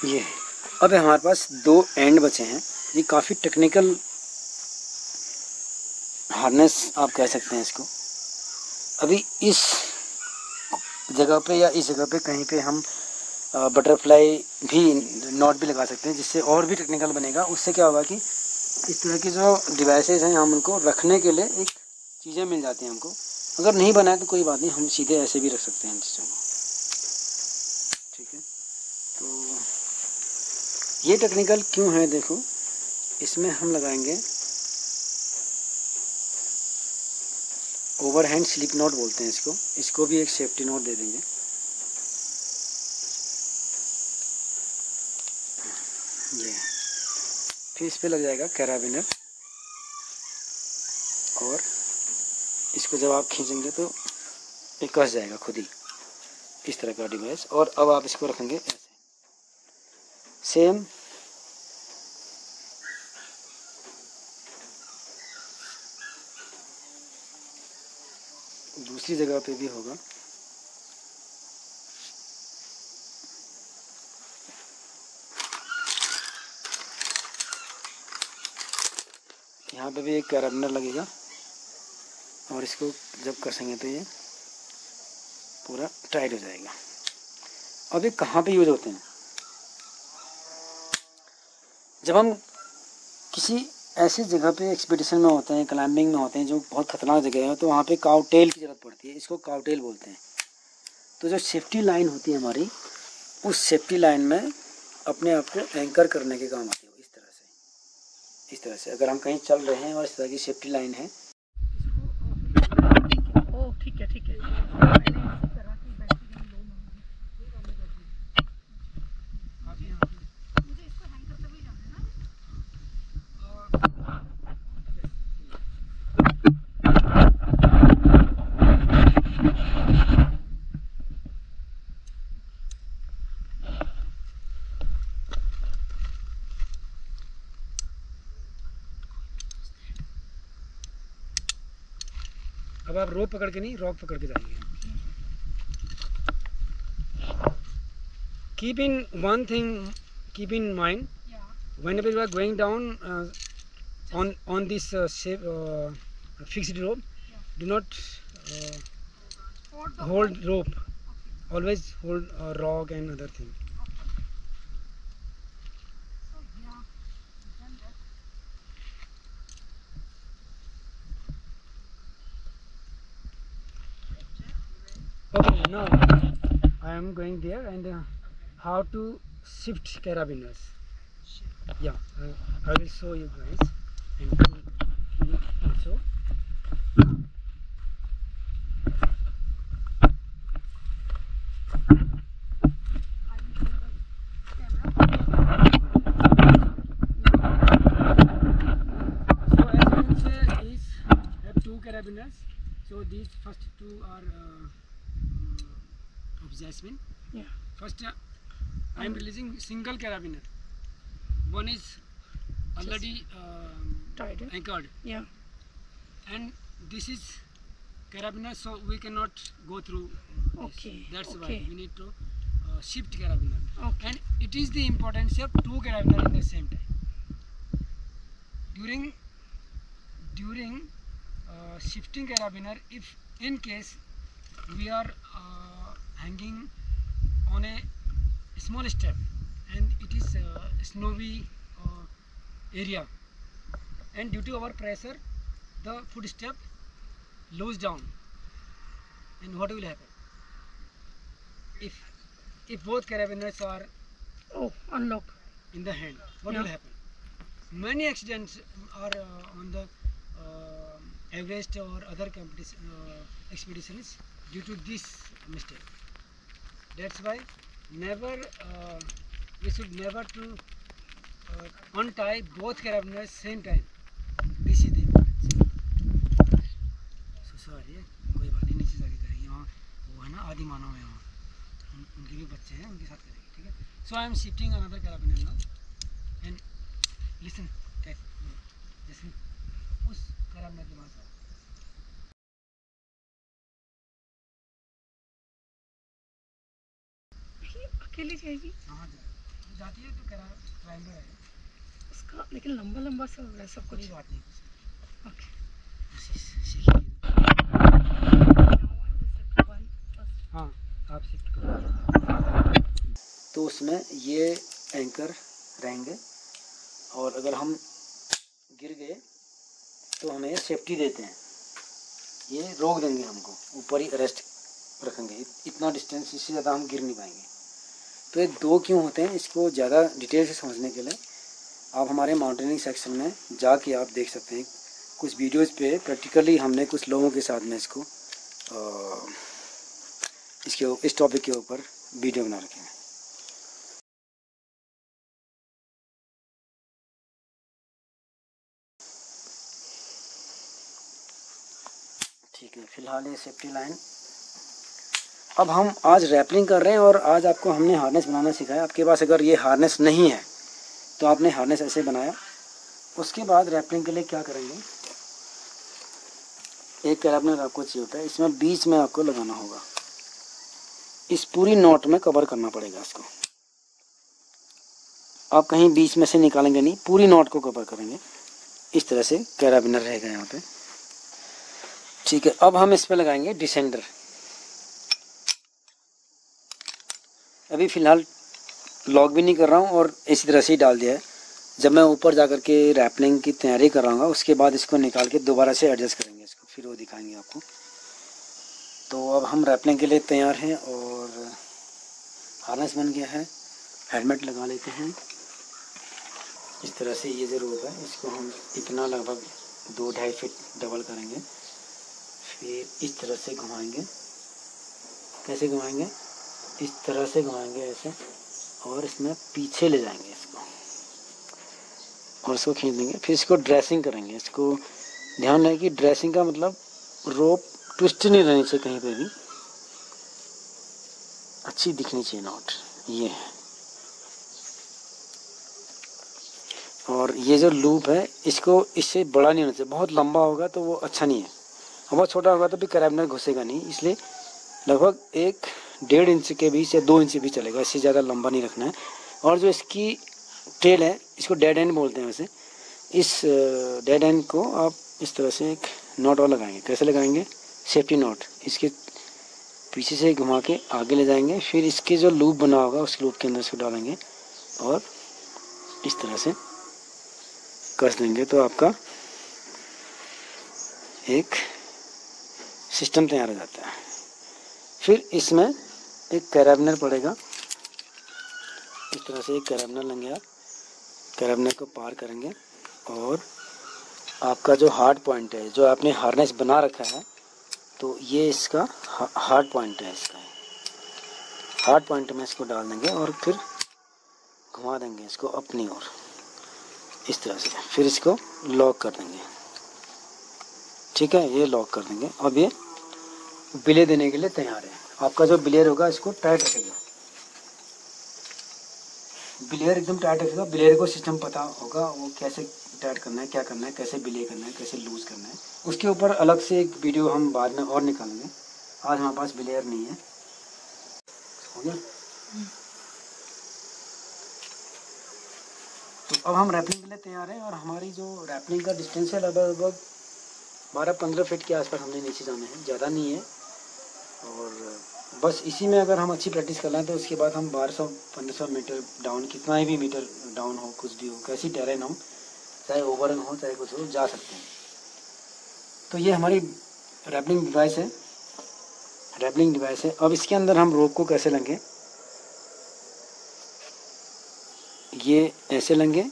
ये है। अब हमारे पास दो एंड बचे हैं। ये काफ़ी टेक्निकल हार्नेस आप कह सकते हैं इसको। अभी इस जगह पे या इस जगह पे कहीं पे हम बटरफ्लाई भी नॉट भी लगा सकते हैं, जिससे और भी टेक्निकल बनेगा। उससे क्या होगा कि इस तरह की जो डिवाइसेस हैं हम उनको रखने के लिए एक चीज़ें मिल जाती हैं हमको। अगर नहीं बनाए तो कोई बात नहीं, हम सीधे ऐसे भी रख सकते हैं इन चीज़ों को। ठीक है, तो ये टेक्निकल क्यों है देखो, इसमें हम लगाएंगे ओवरहैंड स्लिप नॉट बोलते हैं इसको। इसको भी एक सेफ्टी नॉट दे देंगे। ये फिर इस पे लग जाएगा कैराबिनर, और इसको जब आप खींचेंगे तो ये कस जाएगा खुद ही, इस तरह का डिवाइस। और अब आप इसको रखेंगे ऐसे सेम। दूसरी जगह पे भी होगा। यहाँ पे भी एक कैराबिनर लगेगा, और इसको जब कसेंगे तो ये पूरा टाइट हो जाएगा। अब ये कहाँ पे यूज होते हैं? जब हम किसी ऐसी जगह पे एक्सपीडिशन में होते हैं, क्लाइंबिंग में होते हैं, जो बहुत खतरनाक जगह है, तो वहाँ पे काउटेल की ज़रूरत पड़ती है। इसको काउटेल बोलते हैं। तो जो सेफ्टी लाइन होती है हमारी, उस सेफ्टी लाइन में अपने आप को एंकर करने के काम आती है। इस तरह से, इस तरह से अगर हम कहीं चल रहे हैं और इस तरह की सेफ्टी लाइन है, ठीक है ठीक है। अब आप रोप पकड़ के नहीं, रॉक पकड़ के जाइए। Keep in one thing, keep in mind, whenever you are going down on this fixed rope, do not hold rope. Always hold a rock and other thing. Okay, now I am going there, and how to shift carabiners. Yeah, I will show you guys, and you also. So as you can say, is have two carabiners. So these first two are of Jasmine. Yeah. First, I am releasing single carabiner. One is already Tied. anchored, Yeah. and this is carabiner, so we cannot go through this. Okay. That's why Okay. we need to shift carabiner. Okay. And it is the importance of two carabiner in the same time. During shifting carabiner, if in case we are hanging on a small step and it is snowy area, and due to our pressure the footstep loose down, and what will happen if both carabiners are Oh, unlock. in the hand? What Yeah. will happen? Many accidents are on the Everest or other expeditions due to this mistake. That's why never we should never to untie both carabiners same time. This is the so sorry, कोई बात नहीं, नीचे जाके करेंगे। वहाँ वो है ना आदि मानव है, वहाँ उनके भी बच्चे हैं, उनके साथ करेंगे, ठीक है। So I am shifting another carabiner now and listen, जैसे उस carabiner के पास अकेली जाएगी? हाँ जाती है तो carabiner है उसका, लेकिन लंबा लंबा सा हो रहा है सब कुछ। कोई बात नहीं, ओके। हाँ आप शिफ्ट करो। तो उसमें ये एंकर रहेंगे और अगर हम गिर गए तो हमें सेफ्टी देते हैं, ये रोक देंगे, हमको ऊपर ही अरेस्ट रखेंगे, इतना डिस्टेंस, इससे ज़्यादा हम गिर नहीं पाएंगे। तो ये दो क्यों होते हैं, इसको ज़्यादा डिटेल से समझने के लिए आप हमारे माउंटेनिंग सेक्शन में जाके आप देख सकते हैं। कुछ वीडियोस पे प्रैक्टिकली हमने कुछ लोगों के साथ में इसको इस टॉपिक के ऊपर वीडियो बना रखे हैं। ठीक है, फिलहाल ये सेफ्टी लाइन। अब हम आज रैपलिंग कर रहे हैं और आज आपको हमने हार्नेस बनाना सिखाया। आपके पास अगर ये हार्नेस नहीं है तो आपने हार्नेस ऐसे बनाया। उसके बाद रैपलिंग के लिए क्या करेंगे, एक कैराबिनर आपको चाहिए होता है, इसमें बीच में आपको लगाना होगा, इस पूरी नॉट में कवर करना पड़ेगा इसको। आप कहीं बीच में से निकालेंगे नहीं, पूरी नॉट को कवर करेंगे। इस तरह से कैराबिनर रहेगा यहाँ पे, ठीक है। अब हम इस पे लगाएंगे डिसेंडर। अभी फ़िलहाल लॉक भी नहीं कर रहा हूँ और इसी तरह से ही डाल दिया है। जब मैं ऊपर जाकर के रैपलिंग की तैयारी कर रहा हूँ उसके बाद इसको निकाल के दोबारा से एडजस्ट करेंगे इसको, फिर वो दिखाएंगे आपको। तो अब हम रैपलिंग के लिए तैयार हैं और हार्नेस बन गया है। हेलमेट लगा लेते हैं। इस तरह से ये जो रोप है इसको हम इतना लगभग 2-2.5 फीट डबल करेंगे, फिर इस तरह से घुमाएंगे। कैसे घुमाएंगे, इस तरह से घुमाएंगे ऐसे, और इसमें पीछे ले जाएंगे इसको और इसको खींच देंगे। फिर इसको ड्रेसिंग करेंगे। इसको ध्यान रहे कि ड्रेसिंग का मतलब रोप ट्विस्ट नहीं रहनी चाहिए कहीं पे भी, अच्छी दिखनी चाहिए नॉट, ये है। और ये जो लूप है इसको इससे बड़ा नहीं होना चाहिए, बहुत लंबा होगा तो वो अच्छा नहीं है, और बहुत छोटा होगा तो भी कैराबिनर घुसेगा नहीं। इसलिए लगभग 1-1.5 इंच के बीच या 2 इंच भी चलेगा, इससे ज़्यादा लंबा नहीं रखना है। और जो इसकी टेल है, इसको डेड एंड बोलते हैं वैसे, इस डेड एंड को आप इस तरह से एक नॉट और लगाएंगे। कैसे लगाएंगे, सेफ्टी नॉट, इसके पीछे से घुमा के आगे ले जाएंगे, फिर इसके जो लूप बना होगा उस लूप के अंदर इसको डालेंगे और इस तरह से कस देंगे, तो आपका एक सिस्टम तैयार हो जाता है। फिर इसमें एक कैराबिनर पड़ेगा, इस तरह से एक कैराबिनर लेंगे आप, कैराबिनर को पार करेंगे और आपका जो हार्ड पॉइंट है, जो आपने हार्नेस बना रखा है, तो ये इसका हार्ड पॉइंट है। इसका हार्ड पॉइंट में इसको डाल देंगे और फिर घुमा देंगे इसको अपनी ओर इस तरह से, फिर इसको लॉक कर देंगे, ठीक है। ये लॉक कर देंगे। अब ये बिले देने के लिए तैयार है। आपका जो बिलेर होगा इसको टाइट रखेगा, बिलेर एकदम टाइट रखेगा। बिलेर को सिस्टम पता होगा, वो कैसे टाइट करना है, क्या करना है, कैसे बिले करना है, कैसे लूज करना है। उसके ऊपर अलग से एक वीडियो हम बाद में और निकालेंगे, आज हमारे पास बिलेर नहीं है। हो गया। तो अब हम रैपलिंग के लिए तैयार हैं और हमारी जो रैपलिंग का डिस्टेंस है लगभग 12-15 फीट के आसपास हमने नीचे जाना है, ज़्यादा नहीं है। और बस इसी में अगर हम अच्छी प्रैक्टिस कर लें तो उसके बाद हम 1200-1500 मीटर डाउन, कितना ही भी मीटर डाउन हो, कुछ भी हो, कैसी टेरेन हो, चाहे ओवरहैंग हो चाहे कुछ हो, जा सकते हैं। तो ये हमारी रैपलिंग डिवाइस है, रैपलिंग डिवाइस है। अब इसके अंदर हम रोप को कैसे लेंगे, ये ऐसे लेंगे,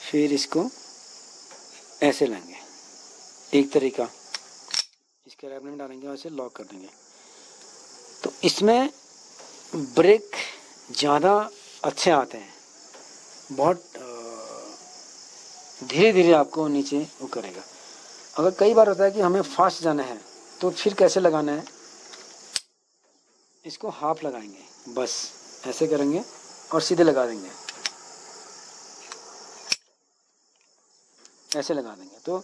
फिर इसको ऐसे लेंगे, एक तरीका, इसके रैपलिंग में डालेंगे और इसे लॉक कर देंगे। तो इसमें ब्रेक ज़्यादा अच्छे आते हैं, बहुत धीरे धीरे आपको नीचे वो करेगा। अगर कई बार होता है कि हमें फास्ट जाना है तो फिर कैसे लगाना है, इसको हाफ लगाएंगे, बस ऐसे करेंगे और सीधे लगा देंगे, ऐसे लगा देंगे तो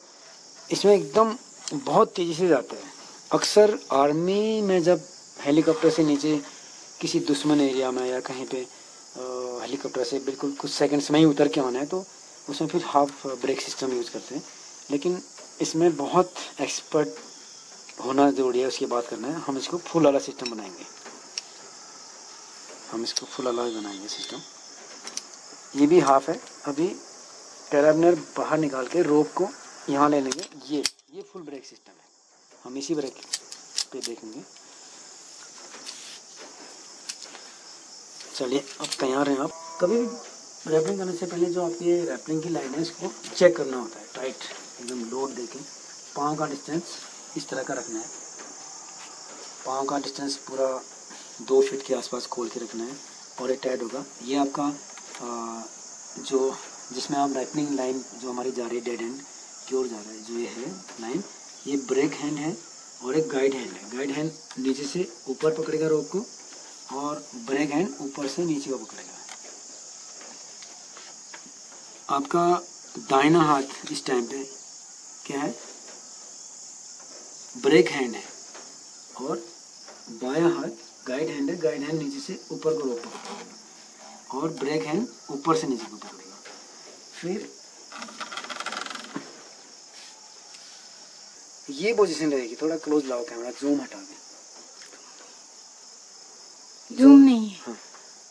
इसमें एकदम बहुत तेज़ी से जाते हैं। अक्सर आर्मी में जब हेलीकॉप्टर से नीचे किसी दुश्मन एरिया में या कहीं पे हेलीकॉप्टर से बिल्कुल कुछ सेकंड्स में ही उतर के आना है तो उसमें फिर हाफ ब्रेक सिस्टम यूज़ करते हैं, लेकिन इसमें बहुत एक्सपर्ट होना ज़रूरी है, उसकी बात करना है। हम इसको फुल वाला सिस्टम बनाएंगे, हम इसको फुल वाला बनाएंगे सिस्टम। ये भी हाफ है। अभी कैराबिनर बाहर निकाल के रोप को यहाँ ले लेंगे। ये फुल ब्रेक सिस्टम है, हम इसी ब्रेक पे देखेंगे। चलिए अब तैयार हैं आप। कभी भी रैपलिंग करने से पहले जो आपकी रैपलिंग की लाइन है इसको चेक करना होता है, टाइट एकदम लोड देके। पाँव का डिस्टेंस इस तरह का रखना है, पाँव का डिस्टेंस पूरा 2 फीट के आसपास खोल के रखना है और ये टाइट होगा। ये आपका जो जिसमें आप रैपलिंग लाइन जो हमारी जा रही है डेड एंड की ओर जा रहा है, जो ये है लाइन, ये ब्रेक हैंड है और एक गाइड हैंड है। गाइड हैंड नीचे से ऊपर पकड़ेगा रोप को और ब्रेक हैंड ऊपर से नीचे को पकड़ेगा। आपका दाहिना हाथ इस टाइम पे क्या है, ब्रेक हैंड है और बायां हाथ गाइड हैंड है। गाइड हैंड नीचे से ऊपर को रोप पकड़ेगा और ब्रेक हैंड ऊपर से नीचे को पकड़ेगा। फिर ये पोजीशन रहेगी। थोड़ा क्लोज लाओ कैमरा, जूम हटा के, जूम नहीं है। हाँ,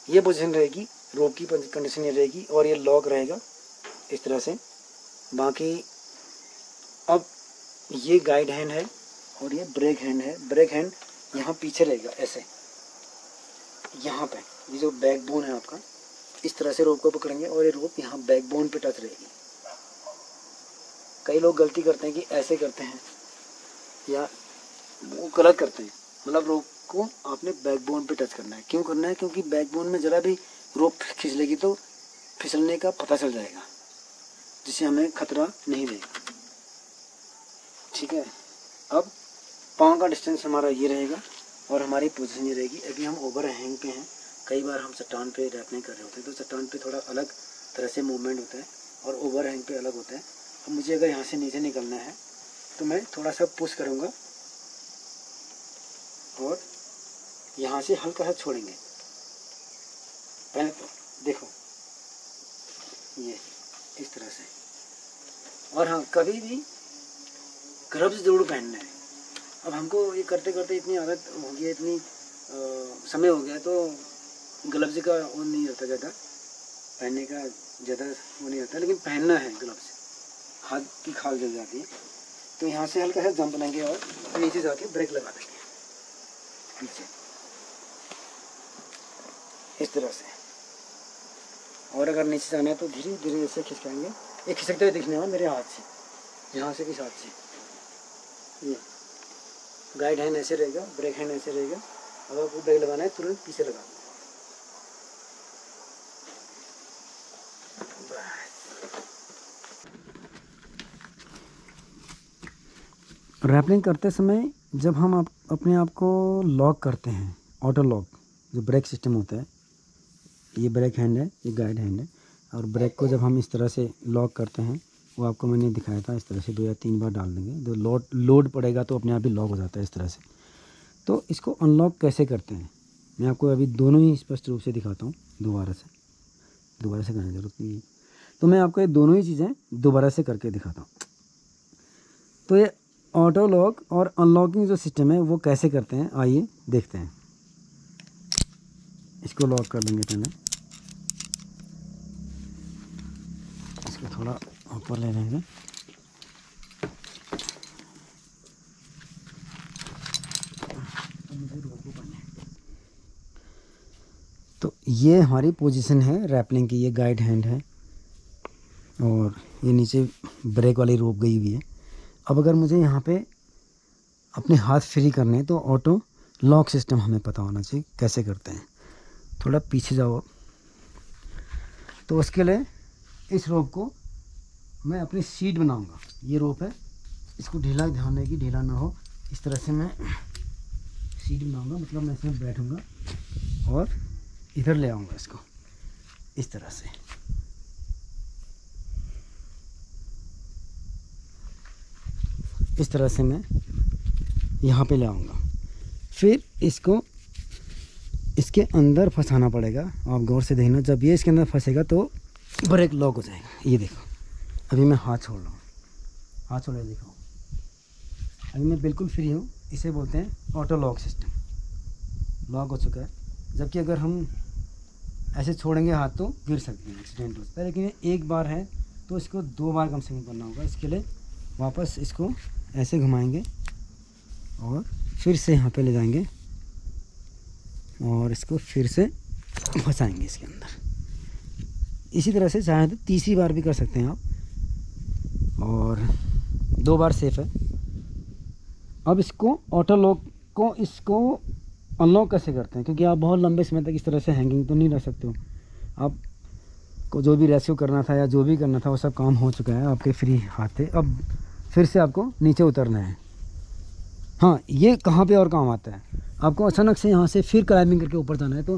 ये पोजीशन रहेगी, रोप की कंडीशन ये रहेगी और ये लॉक रहेगा इस तरह से। बाकी अब ये गाइड हैंड है और ये ब्रेक हैंड है। ब्रेक हैंड यहाँ पीछे रहेगा ऐसे, यहाँ पे ये जो बैकबोन है आपका, इस तरह से रोप को पकड़ेंगे और ये रोप यहाँ बैकबोन पे टच रहेगी। कई लोग गलती करते हैं कि ऐसे करते हैं या वो गलत करते हैं। मतलब रोप को आपने बैकबोन पे टच करना है। क्यों करना है? क्योंकि बैकबोन में जरा भी रोप खींच लेगी तो फिसलने का पता चल जाएगा, जिससे हमें खतरा नहीं रहेगा। ठीक है, अब पाँव का डिस्टेंस हमारा ये रहेगा और हमारी पोजीशन ये रहेगी। अभी हम ओवर हैंग पे हैं। कई बार हम चट्टान पे रैपलिंग कर रहे होते हैं तो चट्टान पे थोड़ा अलग तरह से मूवमेंट होता है और ओवर हैंग पे अलग होता है। अब मुझे अगर यहाँ से नीचे निकलना है तो मैं थोड़ा सा पुश करूँगा और यहाँ से हल्का सा छोड़ेंगे। पहले तो देखो ये इस तरह से। और हाँ, कभी भी ग्लव्स जरूर पहनना है। अब हमको ये करते करते इतनी आदत हो गई है, इतनी समय हो गया तो ग्लव्स का वो नहीं होता ज़्यादा, पहनने का ज़्यादा वो नहीं होता, लेकिन पहनना है ग्लव्स। हाथ की खाल जल जाती है तो यहाँ से हल्का सा जंप लेंगे और नीचे जाके ब्रेक लगा देंगे नीचे इस तरह से। और अगर नीचे जाना है तो धीरे धीरे ऐसे खिसकाएंगे। ये खिसकते हुए दिखने वाला मेरे हाथ से, यहाँ से किस हाथ से, ये गाइड हैंड ऐसे रहेगा, ब्रेक हैंड ऐसे रहेगा। अगर आपको ब्रेक लगाना है तुरंत पीछे लगा दो। रैपलिंग करते समय जब हम अपने आप को लॉक करते हैं, ऑटो लॉक जो ब्रेक सिस्टम होता है, ये ब्रेक हैंड है, ये गाइड हैंड है, और ब्रेक को जब हम इस तरह से लॉक करते हैं, वो आपको मैंने दिखाया था, इस तरह से 2 या 3 बार डाल देंगे। तो लोड पड़ेगा तो अपने आप ही लॉक हो जाता है इस तरह से। तो इसको अनलॉक कैसे करते हैं मैं आपको अभी दोनों ही स्पष्ट रूप से दिखाता हूँ। दोबारा से करने की जरूरत नहीं है। तो मैं आपको ये दोनों ही चीज़ें दोबारा से करके दिखाता हूँ। तो ये ऑटो लॉक और अनलॉकिंग जो सिस्टम है वो कैसे करते हैं, आइए देखते हैं। इसको लॉक कर देंगे पहले, इसको थोड़ा ऊपर ले लेंगे। तो ये हमारी पोजीशन है रैपलिंग की। ये गाइड हैंड है और ये नीचे ब्रेक वाली रोप गई हुई है। अब अगर मुझे यहाँ पे अपने हाथ फ्री करने तो ऑटो लॉक सिस्टम हमें पता होना चाहिए कैसे करते हैं। थोड़ा पीछे जाओ। तो उसके लिए इस रोप को मैं अपनी सीट बनाऊंगा। ये रोप है, इसको ढीला ध्यान रहे कि ढीला ना हो। इस तरह से मैं सीट बनाऊंगा, मतलब मैं इसमें बैठूंगा और इधर ले आऊंगा इसको इस तरह से। इस तरह से मैं यहाँ पे ले आऊँगा। फिर इसको इसके अंदर फंसाना पड़ेगा। आप गौर से देखना, जब ये इसके अंदर फंसेगा तो ब्रेक लॉक हो जाएगा। ये देखो, अभी मैं हाथ छोड़ रहा हूँ, हाथ छोड़े देखो, अभी मैं बिल्कुल फ्री हूँ। इसे बोलते हैं ऑटो लॉक सिस्टम। लॉक हो चुका है। जबकि अगर हम ऐसे छोड़ेंगे हाथ तो गिर सकते हैं, एक्सीडेंट हो सकता है। लेकिन एक बार है तो इसको 2 बार कम से कम करना होगा। इसके लिए वापस इसको ऐसे घुमाएंगे और फिर से यहाँ पे ले जाएंगे और इसको फिर से फंसाएंगे इसके अंदर। इसी तरह से चाहे तो तीसरी बार भी कर सकते हैं आप, और 2 बार सेफ है। अब इसको ऑटो लॉक को इसको अनलॉक कैसे करते हैं, क्योंकि आप बहुत लंबे समय तक इस तरह से हैंगिंग तो नहीं रख सकते हो। आप को जो भी रेस्क्यू करना था या जो भी करना था वो सब काम हो चुका है, आपके फ्री हाथ थे। अब फिर से आपको नीचे उतरना है। हाँ, ये कहाँ पे और काम आता है, आपको अचानक से यहाँ से फिर क्लाइंबिंग करके ऊपर जाना है, तो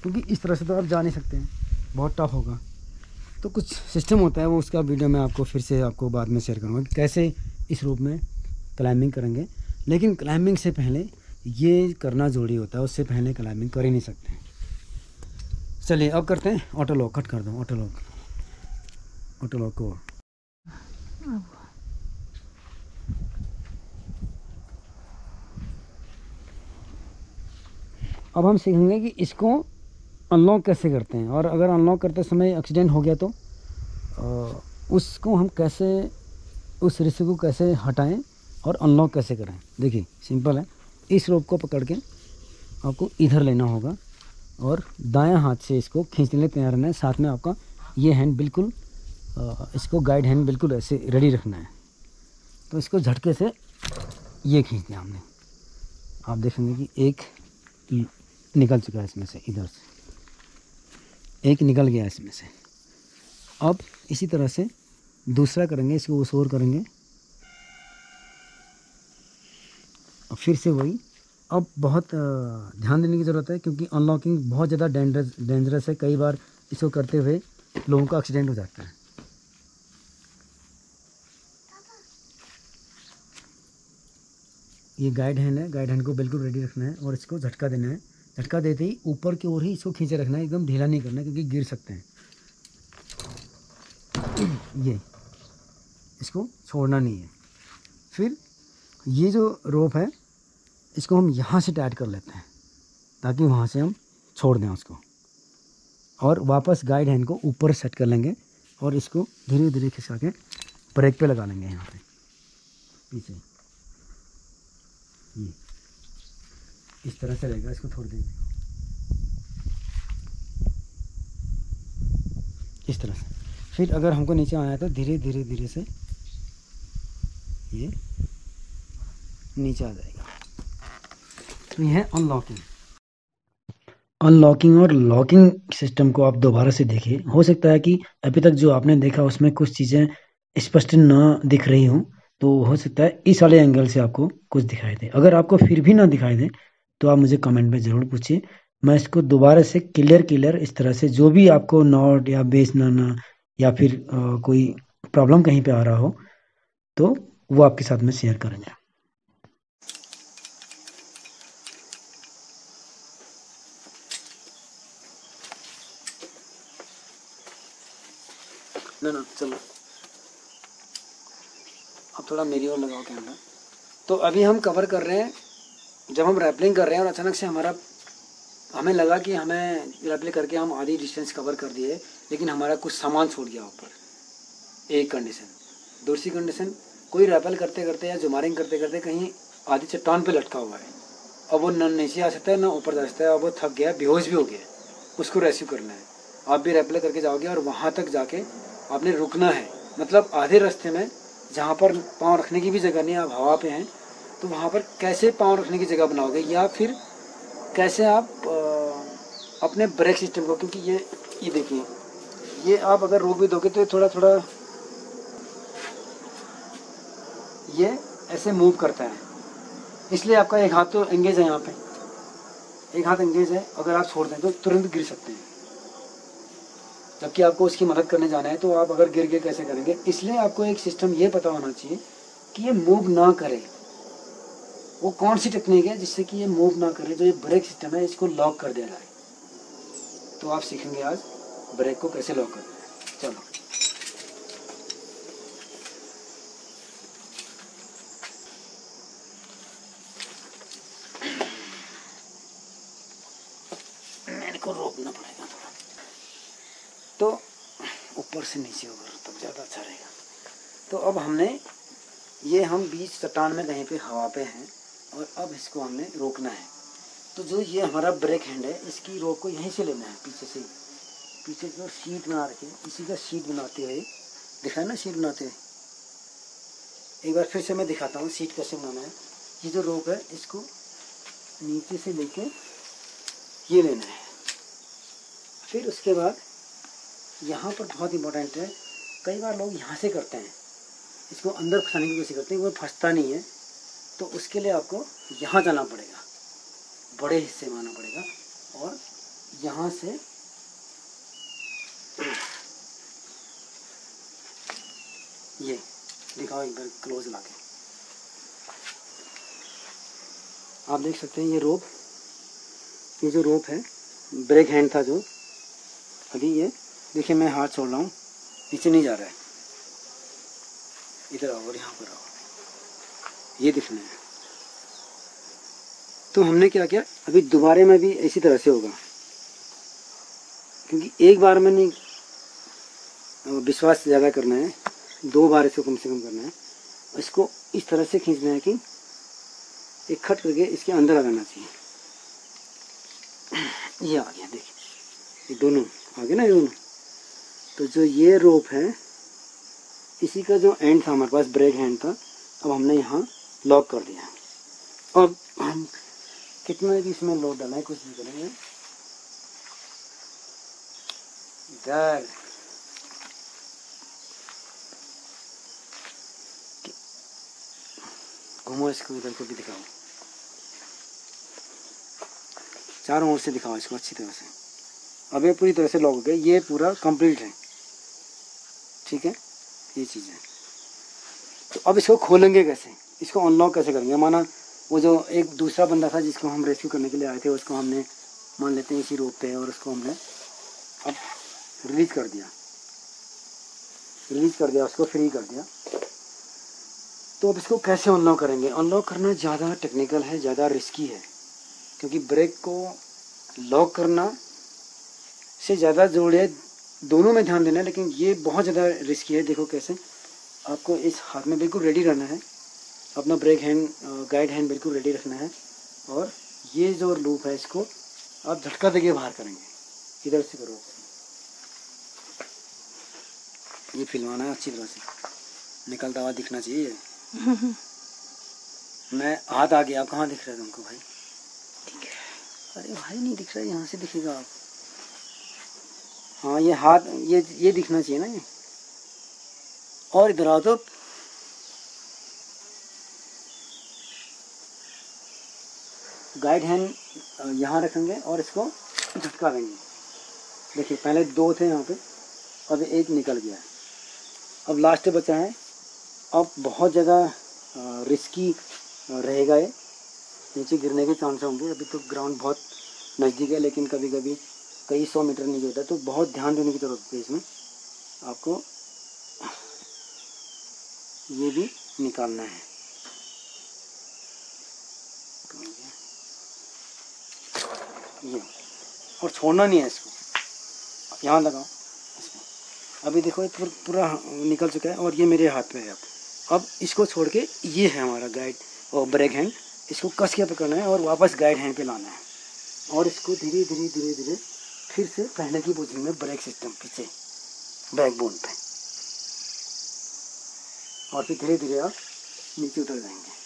क्योंकि इस तरह से तो आप जा नहीं सकते हैं, बहुत टफ होगा। तो कुछ सिस्टम होता है, वो उसका वीडियो मैं आपको फिर से आपको बाद में शेयर करूँगा कि कैसे इस रूप में क्लाइंबिंग करेंगे। लेकिन क्लाइंबिंग से पहले ये करना ज़रूरी होता है, उससे पहले क्लाइंबिंग कर ही नहीं सकते। चलिए अब करते हैं ऑटो लॉक। कट कर दो ऑटो लॉक को। अब हम सीखेंगे कि इसको अनलॉक कैसे करते हैं, और अगर अनलॉक करते समय एक्सीडेंट हो गया तो उसको हम कैसे, उस रिस्क को कैसे हटाएं और अनलॉक कैसे करें। देखिए सिंपल है, इस रोप को पकड़ के आपको इधर लेना होगा और दायां हाथ से इसको खींचने के लिए तैयार रहना है। साथ में आपका ये हैंड बिल्कुल इसको गाइड हैंड बिल्कुल ऐसे रेडी रखना है। तो इसको झटके से ये खींच दिया हमने, आप देखेंगे कि एक निकल चुका है इसमें से, इधर से एक निकल गया इसमें से। अब इसी तरह से दूसरा करेंगे, इसको उस ओर करेंगे और फिर से वही। अब बहुत ध्यान देने की ज़रूरत है, क्योंकि अनलॉकिंग बहुत ज़्यादा डेंजरस है। कई बार इसको करते हुए लोगों का एक्सीडेंट हो जाता है। ये गाइड हैंड है, गाइड हैंड को बिल्कुल रेडी रखना है और इसको झटका देना है। झटका देते ही ऊपर की ओर ही इसको खींचे रखना है, एकदम ढीला नहीं करना है, क्योंकि गिर सकते हैं। ये इसको छोड़ना नहीं है। फिर ये जो रोप है इसको हम यहाँ से टाइट कर लेते हैं, ताकि वहाँ से हम छोड़ दें उसको, और वापस गाइड हैंड को ऊपर सेट कर लेंगे और इसको धीरे धीरे खिसका के ब्रेक पे लगा लेंगे। यहाँ पे पीछे ये इस तरह से रहेगा, इसको छोड़ देंगे इस तरह से। फिर अगर हमको नीचे आना है तो धीरे धीरे धीरे से ये नीचे आ जाएगा। तो ये है अनलॉकिंग और लॉकिंग सिस्टम को आप दोबारा से देखिए। हो सकता है कि अभी तक जो आपने देखा उसमें कुछ चीज़ें स्पष्ट ना दिख रही हों, तो हो सकता है इस वाले एंगल से आपको कुछ दिखाई दे। अगर आपको फिर भी ना दिखाई दे तो आप मुझे कमेंट में ज़रूर पूछिए, मैं इसको दोबारा से क्लियर इस तरह से, जो भी आपको नॉट या बेस ना या फिर कोई प्रॉब्लम कहीं पे आ रहा हो तो वो आपके साथ में शेयर करेंगे। ना चलो, अब थोड़ा मेरी ओर लगाओ कैमरा। तो अभी हम कवर कर रहे हैं, जब हम रैपलिंग कर रहे हैं और अचानक से हमें लगा कि हमें रैपलिंग करके हम आधी डिस्टेंस कवर कर दिए, लेकिन हमारा कुछ सामान छूट गया ऊपर। एक कंडीशन। दूसरी कंडीशन, कोई रैपल करते करते या जुमारिंग करते करते कहीं आधी चट्टान पे लटका हुआ है, अब वो न नीचे आ सकता है ना ऊपर जा सकता है, अब वो थक गया, बेहोश भी हो गया, उसको रेस्क्यू करना है। आप भी रैपल करके जाओगे और वहाँ तक जाके आपने रुकना है, मतलब आधे रास्ते में जहाँ पर पाँव रखने की भी जगह नहीं, आप हवा पे हैं, तो वहाँ पर कैसे पाँव रखने की जगह बनाओगे, या फिर कैसे आप अपने ब्रेक सिस्टम को, क्योंकि ये देखिए, ये आप अगर रोक भी दोगे तो थोड़ा थोड़ा ये ऐसे मूव करता है, इसलिए आपका एक हाथ तो एंगेज है, यहाँ पे एक हाथ एंगेज है, अगर आप छोड़ दें तो तुरंत गिर सकते हैं, जबकि आपको उसकी मदद करने जाना है तो आप अगर गिर के कैसे करेंगे। इसलिए आपको एक सिस्टम ये पता होना चाहिए कि ये मूव ना करे। वो कौन सी टेक्निक है जिससे कि ये मूव ना करे, जो ये ब्रेक सिस्टम है इसको लॉक कर दिया जाए। तो आप सीखेंगे आज ब्रेक को कैसे लॉक करना है। चलो मेरे को रोकना पड़ेगा थोड़ा, तो ऊपर से नीचे होगा तब ज़्यादा अच्छा रहेगा। तो अब हमने ये हम बीच चट्टान में कहीं पे हवा पे हैं और अब इसको हमने रोकना है। तो जो ये हमारा ब्रेक हैंड है इसकी रोक को यहीं से लेना है, पीछे से, पीछे जो शीट बना रखे इसी का शीट बनाते हुए, दिखा है ना शीट बनाते हुए। एक बार फिर से मैं दिखाता हूँ शीट कैसे बनाना है। ये जो रोक है इसको नीचे से लेके ये लेना है। फिर उसके बाद यहाँ पर बहुत इंपॉर्टेंट है, कई बार लोग यहाँ से करते हैं, इसको अंदर फंसाने की कोशिश करते हैं, वो फंसता नहीं है। तो उसके लिए आपको यहाँ जाना पड़ेगा, बड़े हिस्से में आना पड़ेगा और यहाँ से ये दिखाओ एक बार क्लोज लाके। आप देख सकते हैं ये रोप, ये जो रोप है ब्रेक हैंड था जो, अभी ये देखिए मैं हाथ छोड़ रहा हूँ, नीचे नहीं जा रहा है, इधर आओ और यहाँ पर आओ, ये दिखना है। तो हमने क्या किया, अभी दोबारे में भी इसी तरह से होगा, क्योंकि एक बार में नहीं, विश्वास ज़्यादा करना है, 2 बार इसको कम से कम करना है। इसको इस तरह से खींचना है कि एक खट करके इसके अंदर आ जाना चाहिए। ये आ गया, देखिए ये दोनों आ गए ना, ये दोनों। तो जो ये रोप है इसी का जो एंड था हमारे पास, ब्रेक हैंड था, अब हमने यहाँ लॉक कर दिया। अब हम कितना भी इसमें लोड डालना है, कुछ भी करेंगे, इधर घूमो, इसको इधर को भी दिखाओ, चारों ओर से दिखाओ इसको अच्छी तरह से। अब ये पूरी तरह से लॉक हो गया, ये पूरा कंप्लीट है, ठीक है, ये चीज़ है। तो अब इसको खोलेंगे कैसे, इसको अनलॉक कैसे करेंगे। माना वो जो एक दूसरा बंदा था जिसको हम रेस्क्यू करने के लिए आए थे, उसको हमने मान लेते हैं इसी रोप पे, और उसको हमने अब रिलीज कर दिया, उसको फ्री कर दिया। तो अब इसको कैसे अनलॉक करेंगे। अनलॉक करना ज़्यादा टेक्निकल है, ज़्यादा रिस्की है, क्योंकि ब्रेक को लॉक करना से ज़्यादा जरूरी है, दोनों में ध्यान देना है, लेकिन ये बहुत ज़्यादा रिस्की है। देखो कैसे, आपको इस हाथ में बिल्कुल रेडी रहना है, अपना ब्रेक हैंड, गाइड हैंड बिल्कुल रेडी रखना है, और ये जो लूप है इसको आप झटका देके बाहर करेंगे, इधर से करो, ये फिलवाना है अच्छी तरह से, निकलता हुआ दिखना चाहिए। मैं हाथ आ गया, आप कहाँ दिख रहा है तुमको भाई? अरे भाई नहीं दिख रहा है, यहाँ से दिखेगा आप। हाँ ये हाथ, ये दिखना चाहिए ना ये, और इधर आओ तो गाइड हैंड यहाँ रखेंगे और इसको झटका देंगे। देखिए पहले 2 थे यहाँ पे, अब एक निकल गया है, अब लास्ट बचा है। अब बहुत जगह रिस्की रहेगा, ये नीचे गिरने के चांस होंगे। अभी तो ग्राउंड बहुत नज़दीक है, लेकिन कभी कभी कई 100 मीटर नीचे होता है, तो बहुत ध्यान देने की जरूरत है इसमें। आपको ये भी निकालना है, ये, और छोड़ना नहीं है इसको, यहाँ लगाओ इसमें। अभी देखो ये पूरा निकल चुका है, और ये मेरे हाथ में है। अब इसको छोड़ के ये है हमारा गाइड और ब्रेक हैंड, इसको कस के पकड़ना है और वापस गाइड हैंड पे लाना है, और इसको धीरे धीरे धीरे धीरे फिर से पहले की पोजीशन में ब्रेक सिस्टम पीछे बैकबोन पे, और फिर धीरे धीरे आप नीचे उतर जाएंगे।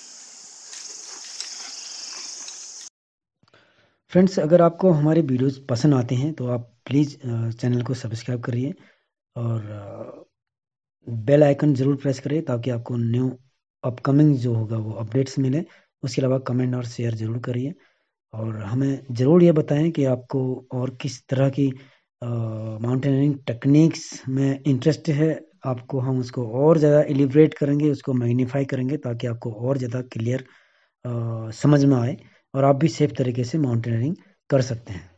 फ्रेंड्स, अगर आपको हमारे वीडियोस पसंद आते हैं तो आप प्लीज़ चैनल को सब्सक्राइब करिए और बेल आइकन ज़रूर प्रेस करें, ताकि आपको न्यू अपकमिंग जो होगा वो अपडेट्स मिले। उसके अलावा कमेंट और शेयर ज़रूर करिए और हमें ज़रूर ये बताएं कि आपको और किस तरह की माउंटेनियरिंग टेक्निक्स में इंटरेस्ट है। आपको हम उसको और ज़्यादा एलिब्रेट करेंगे, उसको मैग्नीफाई करेंगे ताकि आपको और ज़्यादा क्लियर समझ में आए और आप भी सेफ तरीके से माउंटेनियरिंग कर सकते हैं।